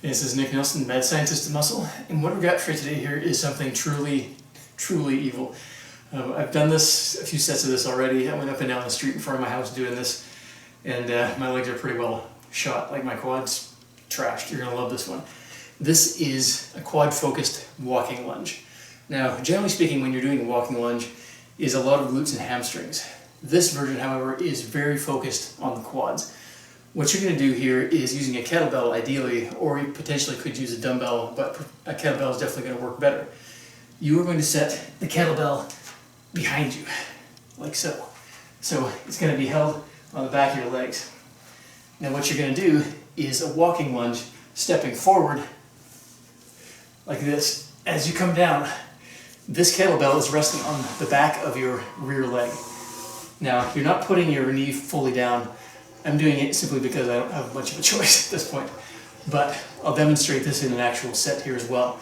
This is Nick Nilsson, Med Scientist of Muscle, and what we've got for today here is something truly evil. I've done this, a few sets of this already. I went up and down the street in front of my house doing this, and my legs are pretty well shot, like my quads trashed. You're going to love this one. This is a quad-focused walking lunge. Now, generally speaking, when you're doing a walking lunge, is a lot of glutes and hamstrings. This version, however, is very focused on the quads. What you're going to do here is using a kettlebell ideally, or you potentially could use a dumbbell, but a kettlebell is definitely going to work better. You are going to set the kettlebell behind you, like so. So it's going to be held on the back of your legs. Now what you're going to do is a walking lunge, stepping forward like this. As you come down, this kettlebell is resting on the back of your rear leg. Now you're not putting your knee fully down. I'm doing it simply because I don't have much of a choice at this point, but I'll demonstrate this in an actual set here as well.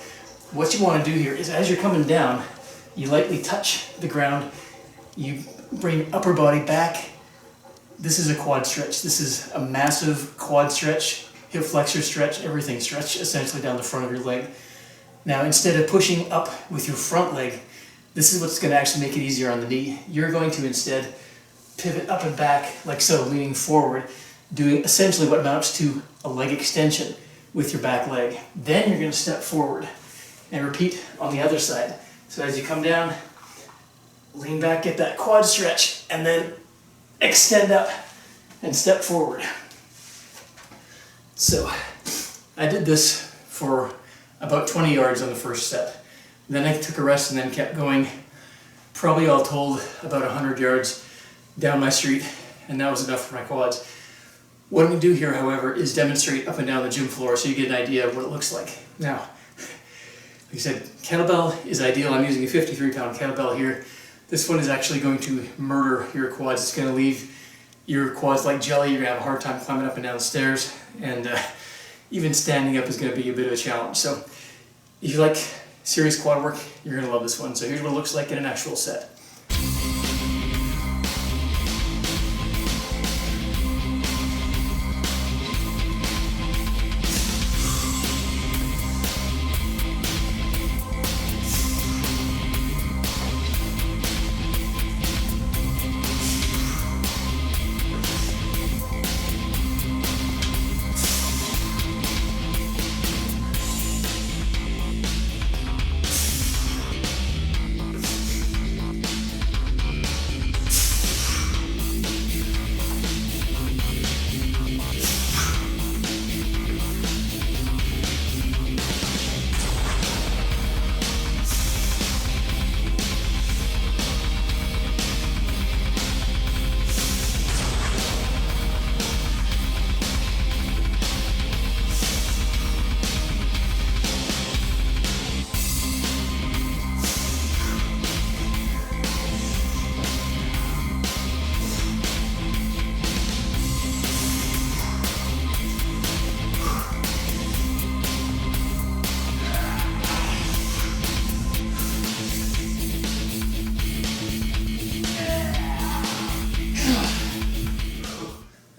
What you want to do here is, as you're coming down, you lightly touch the ground, you bring your upper body back. This is a quad stretch. This is a massive quad stretch, hip flexor stretch, everything stretch essentially down the front of your leg. Now instead of pushing up with your front leg, this is what's going to actually make it easier on the knee. You're going to instead pivot up and back like so, leaning forward, doing essentially what amounts to a leg extension with your back leg. Then you're going to step forward and repeat on the other side. So as you come down, lean back, get that quad stretch, and then extend up and step forward. So I did this for about 20 yards on the first set. Then I took a rest and then kept going, probably all told about 100 yards down my street, and that was enough for my quads. What I'm going to do here, however, is demonstrate up and down the gym floor so you get an idea of what it looks like. Now, like I said, kettlebell is ideal. I'm using a 53-pound kettlebell here. This one is actually going to murder your quads. It's going to leave your quads like jelly. You're going to have a hard time climbing up and down the stairs, and even standing up is going to be a bit of a challenge. So if you like serious quad work, you're going to love this one. So here's what it looks like in an actual set.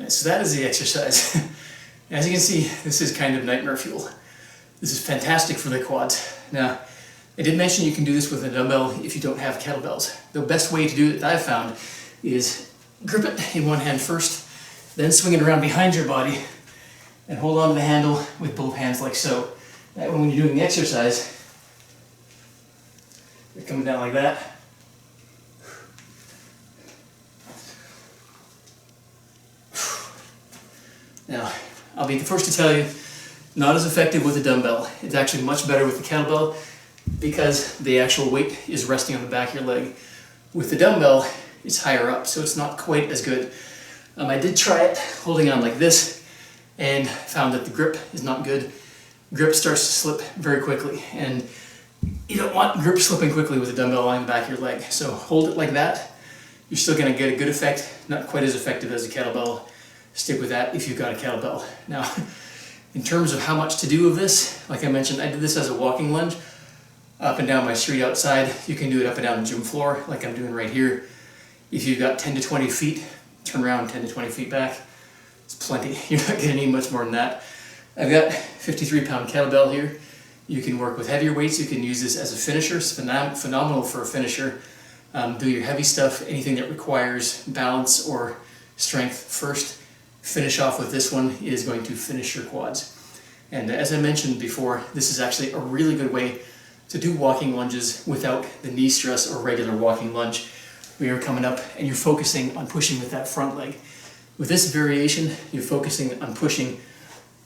So that is the exercise. As you can see, this is kind of nightmare fuel. This is fantastic for the quads. Now, I did mention you can do this with a dumbbell if you don't have kettlebells. The best way to do it that I've found is grip it in one hand first, then swing it around behind your body and hold on to the handle with both hands like so. That way when you're doing the exercise, you're coming down like that. Now, I'll be the first to tell you, not as effective with a dumbbell. It's actually much better with the kettlebell because the actual weight is resting on the back of your leg. With the dumbbell, it's higher up, so it's not quite as good. I did try it holding on like this and found that the grip is not good. Grip starts to slip very quickly, and you don't want grip slipping quickly with a dumbbell on the back of your leg. So hold it like that. You're still going to get a good effect, not quite as effective as a kettlebell. Stick with that if you've got a kettlebell. Now, in terms of how much to do of this, like I mentioned, I did this as a walking lunge up and down my street outside. You can do it up and down the gym floor like I'm doing right here. If you've got 10 to 20 feet, turn around 10 to 20 feet back. It's plenty. You're not going to need much more than that. I've got 53-pound kettlebell here. You can work with heavier weights. You can use this as a finisher. It's phenomenal for a finisher. Do your heavy stuff, anything that requires balance or strength first. Finish off with this one. It is going to finish your quads. And as I mentioned before, this is actually a really good way to do walking lunges without the knee stress or regular walking lunge. Where you're coming up and you're focusing on pushing with that front leg. With this variation, you're focusing on pushing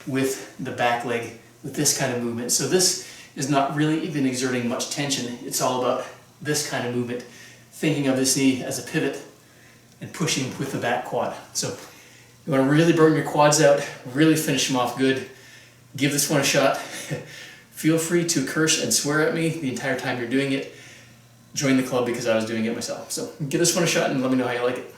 with the back leg with this kind of movement. So this is not really even exerting much tension. It's all about this kind of movement. Thinking of this knee as a pivot and pushing with the back quad. So you want to really burn your quads out, really finish them off good. Give this one a shot. Feel free to curse and swear at me the entire time you're doing it. Join the club because I was doing it myself. So give this one a shot and let me know how you like it.